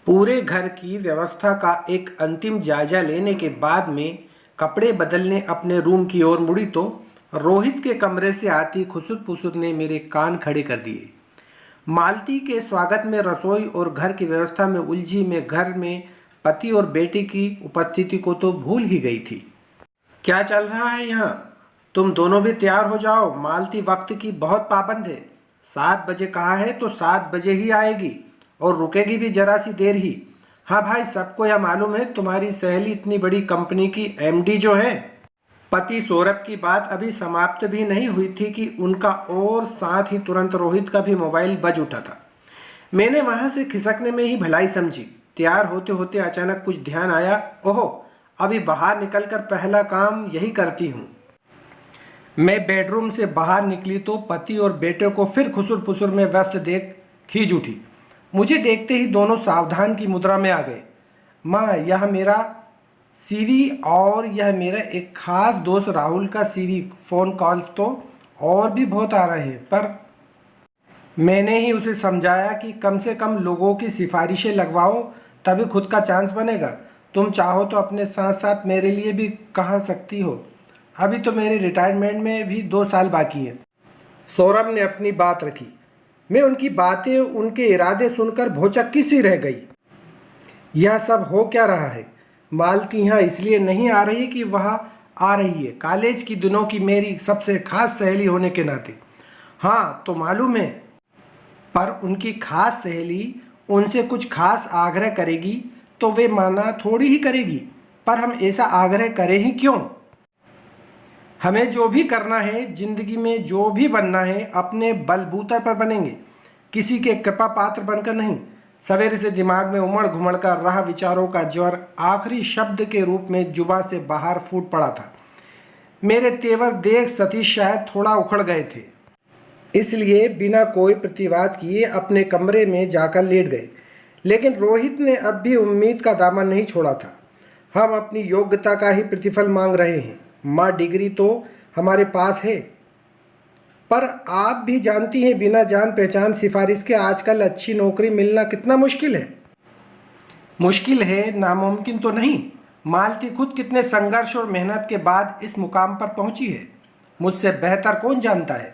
पूरे घर की व्यवस्था का एक अंतिम जायजा लेने के बाद में कपड़े बदलने अपने रूम की ओर मुड़ी तो रोहित के कमरे से आती खुसुर फुसुर ने मेरे कान खड़े कर दिए। मालती के स्वागत में रसोई और घर की व्यवस्था में उलझी मैं घर में पति और बेटी की उपस्थिति को तो भूल ही गई थी। क्या चल रहा है यहाँ? तुम दोनों भी तैयार हो जाओ। मालती वक्त की बहुत पाबंद है। 7 बजे कहा है तो 7 बजे ही आएगी और रुकेगी भी जरा सी देर ही। हाँ भाई, सबको यह मालूम है तुम्हारी सहेली इतनी बड़ी कंपनी की एमडी जो है। पति सौरभ की बात अभी समाप्त भी नहीं हुई थी कि उनका और साथ ही तुरंत रोहित का भी मोबाइल बज उठा था। मैंने वहां से खिसकने में ही भलाई समझी। तैयार होते होते अचानक कुछ ध्यान आया। ओहो, अभी बाहर निकलकर पहला काम यही करती हूँ। मैं बेडरूम से बाहर निकली तो पति और बेटे को फिर खुसुर फुसुर में व्यस्त देख खींच उठी। मुझे देखते ही दोनों सावधान की मुद्रा में आ गए। माँ, यह मेरा सीरी और यह मेरा एक खास दोस्त राहुल का सीरी। फ़ोन कॉल्स तो और भी बहुत आ रहे हैं, पर मैंने ही उसे समझाया कि कम से कम लोगों की सिफारिशें लगवाओ, तभी खुद का चांस बनेगा। तुम चाहो तो अपने साथ साथ मेरे लिए भी कहा सकती हो। अभी तो मेरे रिटायरमेंट में भी 2 साल बाकी है। सौरभ ने अपनी बात रखी। मैं उनकी बातें, उनके इरादे सुनकर भौचक्की सी रह गई। यह सब हो क्या रहा है? मालती यहाँ इसलिए नहीं आ रही कि वह आ रही है, कॉलेज की दिनों की मेरी सबसे खास सहेली होने के नाते। हाँ तो मालूम है, पर उनकी खास सहेली उनसे कुछ खास आग्रह करेगी तो वे माना थोड़ी ही करेगी। पर हम ऐसा आग्रह करें ही क्यों? हमें जो भी करना है, जिंदगी में जो भी बनना है, अपने बलबूते पर बनेंगे, किसी के कृपा पात्र बनकर नहीं। सवेरे से दिमाग में उमड़ घुमड़ कर रहा विचारों का ज्वर आखिरी शब्द के रूप में जुबान से बाहर फूट पड़ा था। मेरे तेवर देख सतीश शायद थोड़ा उखड़ गए थे, इसलिए बिना कोई प्रतिवाद किए अपने कमरे में जाकर लेट गए। लेकिन रोहित ने अब भी उम्मीद का दामन नहीं छोड़ा था। हम अपनी योग्यता का ही प्रतिफल मांग रहे हैं। माँ, डिग्री तो हमारे पास है, पर आप भी जानती हैं बिना जान पहचान सिफारिश के आजकल अच्छी नौकरी मिलना कितना मुश्किल है। मुश्किल है, नामुमकिन तो नहीं। मालती खुद कितने संघर्ष और मेहनत के बाद इस मुकाम पर पहुंची है, मुझसे बेहतर कौन जानता है।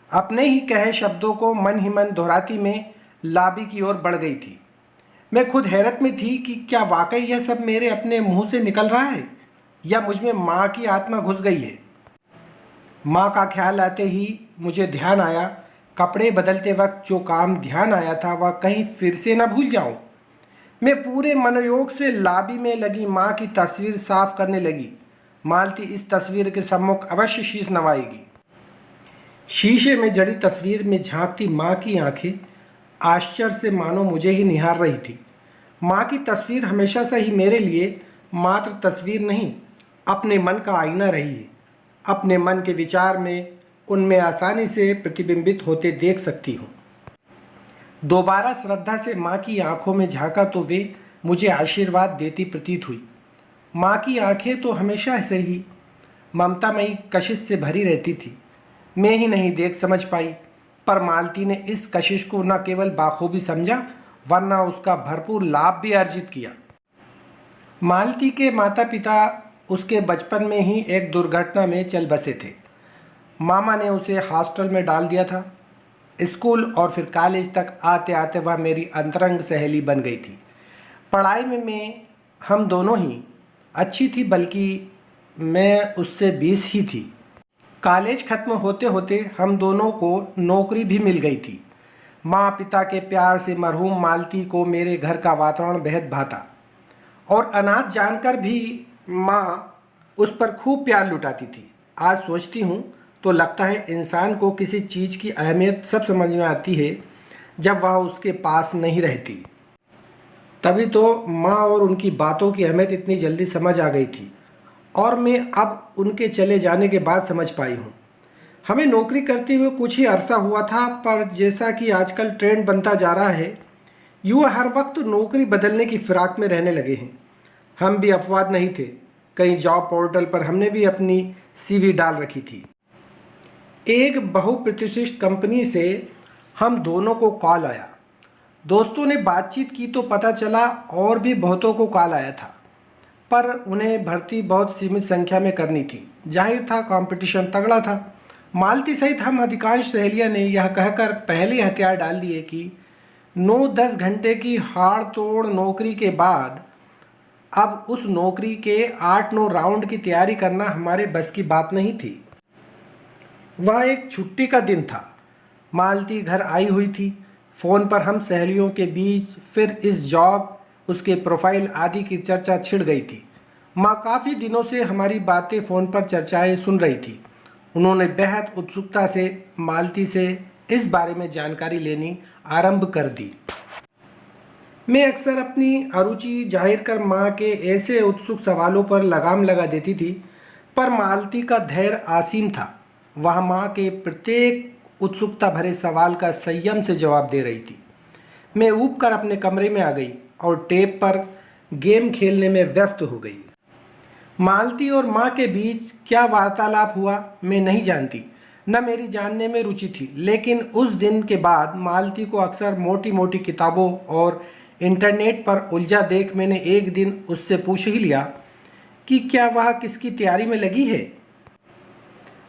अपने ही कहे शब्दों को मन ही मन दोहराती में लाबी की ओर बढ़ गई थी। मैं खुद हैरत में थी कि क्या वाकई यह सब मेरे अपने मुंह से निकल रहा है, या मुझ में माँ की आत्मा घुस गई है। माँ का ख्याल आते ही मुझे ध्यान आया, कपड़े बदलते वक्त जो काम ध्यान आया था वह कहीं फिर से न भूल जाऊं। मैं पूरे मनोयोग से लाबी में लगी माँ की तस्वीर साफ करने लगी। मालती इस तस्वीर के सम्मुख अवश्य शीश नवाएगी। शीशे में जड़ी तस्वीर में झांकती माँ की आंखें आश्चर्य से मानो मुझे ही निहार रही थी। माँ की तस्वीर हमेशा से ही मेरे लिए मात्र तस्वीर नहीं, अपने मन का आईना रही है। अपने मन के विचार में उनमें आसानी से प्रतिबिंबित होते देख सकती हूँ। दोबारा श्रद्धा से माँ की आंखों में झांका तो वे मुझे आशीर्वाद देती प्रतीत हुई। माँ की आंखें तो हमेशा से ही ममतामयी कशिश से भरी रहती थी। मैं ही नहीं देख समझ पाई, पर मालती ने इस कशिश को न केवल बाखूबी समझा, वरना उसका भरपूर लाभ भी अर्जित किया। मालती के माता पिता उसके बचपन में ही एक दुर्घटना में चल बसे थे। मामा ने उसे हॉस्टल में डाल दिया था। स्कूल और फिर कॉलेज तक आते आते वह मेरी अंतरंग सहेली बन गई थी। पढ़ाई में हम दोनों ही अच्छी थी, बल्कि मैं उससे 20 ही थी। कॉलेज खत्म होते होते हम दोनों को नौकरी भी मिल गई थी। माँ पिता के प्यार से मरहूम मालती को मेरे घर का वातावरण बेहद भाता, और अनाथ जानकर भी माँ उस पर खूब प्यार लुटाती थी। आज सोचती हूँ तो लगता है इंसान को किसी चीज़ की अहमियत सब समझ में आती है जब वह उसके पास नहीं रहती। तभी तो माँ और उनकी बातों की अहमियत इतनी जल्दी समझ आ गई थी, और मैं अब उनके चले जाने के बाद समझ पाई हूँ। हमें नौकरी करते हुए कुछ ही अरसा हुआ था, पर जैसा कि आजकल ट्रेंड बनता जा रहा है, युवा हर वक्त नौकरी बदलने की फिराक में रहने लगे हैं। हम भी अपवाद नहीं थे। कई जॉब पोर्टल पर हमने भी अपनी सीवी डाल रखी थी। एक बहुप्रतिष्ठित कंपनी से हम दोनों को कॉल आया। दोस्तों ने बातचीत की तो पता चला और भी बहुतों को कॉल आया था, पर उन्हें भर्ती बहुत सीमित संख्या में करनी थी। जाहिर था कंपटीशन तगड़ा था। मालती सहित हम अधिकांश सहेलियां ने यह कहकर पहले हथियार डाल दिए कि 9-10 घंटे की हाड़ तोड़ नौकरी के बाद अब उस नौकरी के 8-9 राउंड की तैयारी करना हमारे बस की बात नहीं थी। वह एक छुट्टी का दिन था। मालती घर आई हुई थी। फ़ोन पर हम सहेलियों के बीच फिर इस जॉब, उसके प्रोफाइल आदि की चर्चा छिड़ गई थी। माँ काफ़ी दिनों से हमारी बातें फ़ोन पर चर्चाएं सुन रही थी। उन्होंने बेहद उत्सुकता से मालती से इस बारे में जानकारी लेनी आरंभ कर दी। मैं अक्सर अपनी अरुचि जाहिर कर माँ के ऐसे उत्सुक सवालों पर लगाम लगा देती थी, पर मालती का धैर्य असीम था। वह माँ के प्रत्येक उत्सुकता भरे सवाल का संयम से जवाब दे रही थी। मैं ऊब कर अपने कमरे में आ गई और टेप पर गेम खेलने में व्यस्त हो गई। मालती और माँ के बीच क्या वार्तालाप हुआ मैं नहीं जानती, न मेरी जानने में रुचि थी। लेकिन उस दिन के बाद मालती को अक्सर मोटी मोटी किताबों और इंटरनेट पर उलझा देख मैंने एक दिन उससे पूछ ही लिया कि क्या वह किसकी तैयारी में लगी है।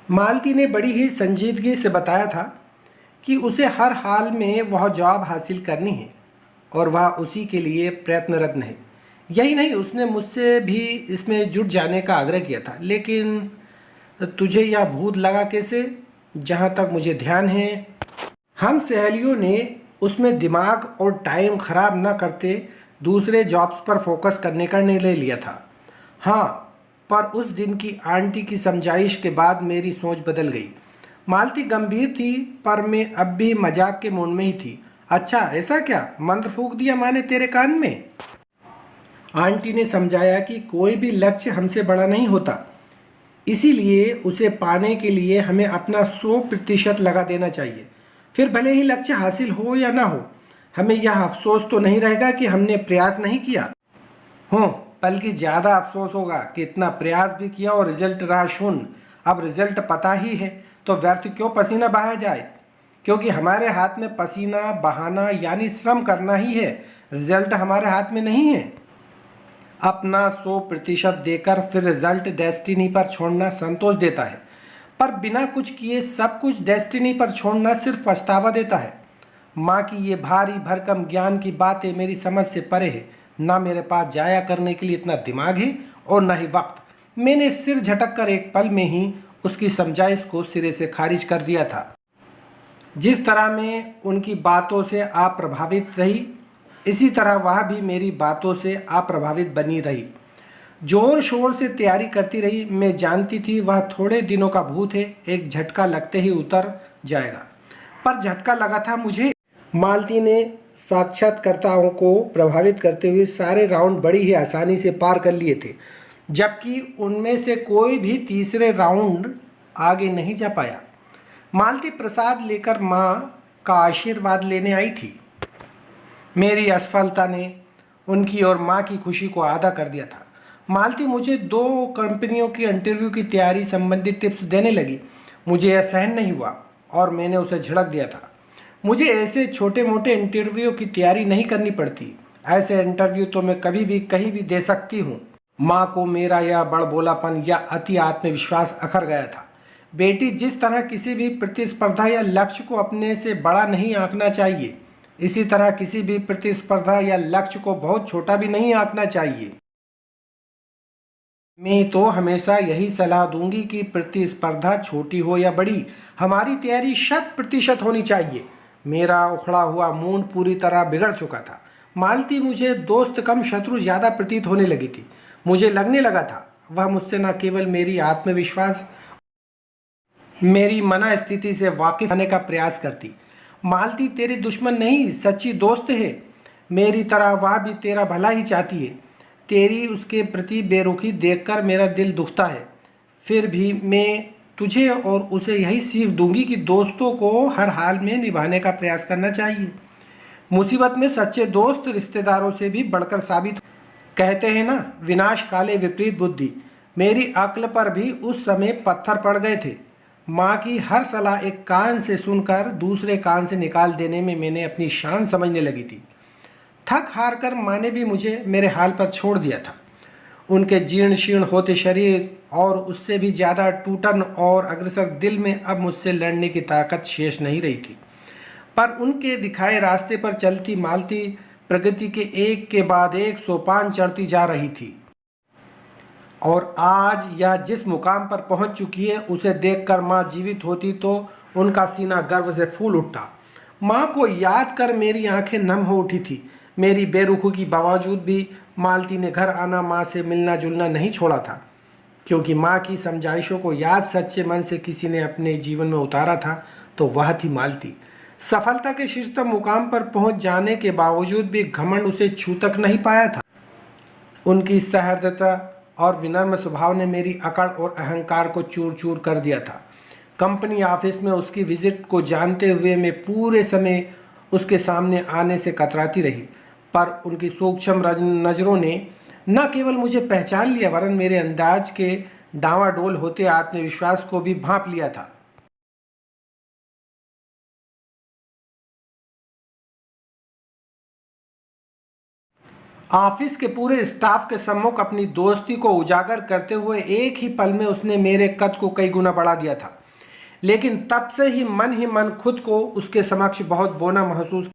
मालती ने बड़ी ही संजीदगी से बताया था कि उसे हर हाल में वह जॉब हासिल करनी है और वह उसी के लिए प्रयत्नरत है। यही नहीं, उसने मुझसे भी इसमें जुट जाने का आग्रह किया था। लेकिन तुझे यह भूत लगा कैसे? जहाँ तक मुझे ध्यान है, हम सहेलियों ने उसमें दिमाग और टाइम ख़राब न करते दूसरे जॉब्स पर फोकस करने का निर्णय लिया था। हाँ, पर उस दिन की आंटी की समझाइश के बाद मेरी सोच बदल गई। मालती गंभीर थी, पर मैं अब भी मजाक के मूड में ही थी। अच्छा ऐसा क्या? मंत्र फूंक दिया माँ ने तेरे कान में? आंटी ने समझाया कि कोई भी लक्ष्य हमसे बड़ा नहीं होता, इसीलिए उसे पाने के लिए हमें अपना 100% लगा देना चाहिए। फिर भले ही लक्ष्य हासिल हो या ना हो, हमें यह अफसोस तो नहीं रहेगा कि हमने प्रयास नहीं किया हो, बल्कि ज़्यादा अफसोस होगा कि इतना प्रयास भी किया और रिजल्ट रहा शून्य। अब रिजल्ट पता ही है तो व्यर्थ क्यों पसीना बहाया जाए, क्योंकि हमारे हाथ में पसीना बहाना यानी श्रम करना ही है। रिजल्ट हमारे हाथ में नहीं है। अपना 100% देकर फिर रिजल्ट डेस्टिनी पर छोड़ना संतोष देता है, पर बिना कुछ किए सब कुछ डेस्टिनी पर छोड़ना सिर्फ पछतावा देता है। माँ की ये भारी भरकम ज्ञान की बातें मेरी समझ से परे है। ना मेरे पास जाया करने के लिए इतना दिमाग है और ना ही वक्त। मैंने सिर झटक कर एक पल में ही उसकी समझाइश को सिरे से खारिज कर दिया था। जिस तरह मैं उनकी बातों से अप्रभावित रही, इसी तरह वह भी मेरी बातों से अप्रभावित बनी रही। जोर शोर से तैयारी करती रही। मैं जानती थी वह थोड़े दिनों का भूत है, एक झटका लगते ही उतर जाएगा। पर झटका लगा था मुझे। मालती ने साक्षात्कारताओं को प्रभावित करते हुए सारे राउंड बड़ी ही आसानी से पार कर लिए थे, जबकि उनमें से कोई भी तीसरे राउंड आगे नहीं जा पाया। मालती प्रसाद लेकर माँ का आशीर्वाद लेने आई थी। मेरी असफलता ने उनकी और माँ की खुशी को आधा कर दिया था। मालती मुझे 2 कंपनियों की इंटरव्यू की तैयारी संबंधी टिप्स देने लगी। मुझे यह सहन नहीं हुआ और मैंने उसे झिड़क दिया था। मुझे ऐसे छोटे मोटे इंटरव्यू की तैयारी नहीं करनी पड़ती। ऐसे इंटरव्यू तो मैं कभी भी कहीं भी दे सकती हूँ। माँ को मेरा यह बड़बोलापन या अति आत्मविश्वास अखर गया था। बेटी, जिस तरह किसी भी प्रतिस्पर्धा या लक्ष्य को अपने से बड़ा नहीं आंकना चाहिए, इसी तरह किसी भी प्रतिस्पर्धा या लक्ष्य को बहुत छोटा भी नहीं आंकना चाहिए। मैं तो हमेशा यही सलाह दूंगी कि प्रतिस्पर्धा छोटी हो या बड़ी, हमारी तैयारी 100% होनी चाहिए। मेरा उखड़ा हुआ मूड पूरी तरह बिगड़ चुका था। मालती मुझे दोस्त कम शत्रु ज़्यादा प्रतीत होने लगी थी। मुझे लगने लगा था वह मुझसे न केवल मेरी आत्मविश्वास, मेरी मना स्थिति से वाकिफ होने का प्रयास करती। मालती तेरी दुश्मन नहीं, सच्ची दोस्त है। मेरी तरह वह भी तेरा भला ही चाहती है। तेरी उसके प्रति बेरुखी देखकर मेरा दिल दुखता है। फिर भी मैं तुझे और उसे यही सीख दूंगी कि दोस्तों को हर हाल में निभाने का प्रयास करना चाहिए। मुसीबत में सच्चे दोस्त रिश्तेदारों से भी बढ़कर साबित। कहते हैं ना, विनाश काले विपरीत बुद्धि। मेरी अक्ल पर भी उस समय पत्थर पड़ गए थे। माँ की हर सलाह एक कान से सुनकर दूसरे कान से निकाल देने में मैंने अपनी शान समझने लगी थी। थक हार कर माँ ने भी मुझे मेरे हाल पर छोड़ दिया था। उनके जीर्ण शीर्ण होते शरीर और उससे भी ज़्यादा टूटन और अग्रसर दिल में अब मुझसे लड़ने की ताकत शेष नहीं रही थी। पर उनके दिखाए रास्ते पर चलती मालती प्रगति के एक के बाद एक सोपान चढ़ती जा रही थी और आज यह जिस मुकाम पर पहुंच चुकी है उसे देखकर माँ जीवित होती तो उनका सीना गर्व से फूल उठता। माँ को याद कर मेरी आंखें नम हो उठी थी। मेरी बेरुखी के बावजूद भी मालती ने घर आना, माँ से मिलना जुलना नहीं छोड़ा था, क्योंकि माँ की समझाइशों को याद सच्चे मन से किसी ने अपने जीवन में उतारा था तो वह थी मालती। सफलता के शीर्षतम मुकाम पर पहुंच जाने के बावजूद भी घमंड उसे छू तक नहीं पाया था। उनकी सहृदयता और विनम्र स्वभाव ने मेरी अकड़ और अहंकार को चूर चूर कर दिया था। कंपनी ऑफिस में उसकी विजिट को जानते हुए मैं पूरे समय उसके सामने आने से कतराती रही, पर उनकी सूक्ष्म नज़रों ने न केवल मुझे पहचान लिया वरन मेरे अंदाज के डांवाडोल होते आत्मविश्वास को भी भांप लिया था। ऑफिस के पूरे स्टाफ के सम्मुख अपनी दोस्ती को उजागर करते हुए एक ही पल में उसने मेरे कद को कई गुना बढ़ा दिया था। लेकिन तब से ही मन खुद को उसके समक्ष बहुत बौना महसूस।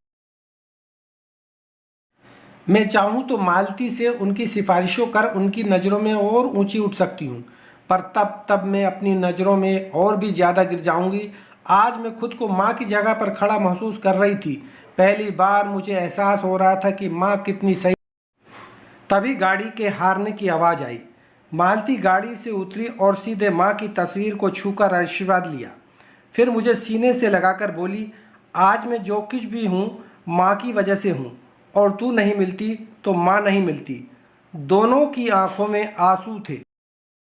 मैं चाहूँ तो मालती से उनकी सिफारिशों कर उनकी नज़रों में और ऊंची उठ सकती हूँ, पर तब तब मैं अपनी नज़रों में और भी ज़्यादा गिर जाऊँगी। आज मैं खुद को माँ की जगह पर खड़ा महसूस कर रही थी। पहली बार मुझे एहसास हो रहा था कि माँ कितनी सही। तभी गाड़ी के हारने की आवाज़ आई। मालती गाड़ी से उतरी और सीधे माँ की तस्वीर को छूकर आशीर्वाद लिया। फिर मुझे सीने से लगाकर बोली, आज मैं जो कुछ भी हूँ माँ की वजह से हूँ, और तू नहीं मिलती तो माँ नहीं मिलती। दोनों की आंखों में आंसू थे।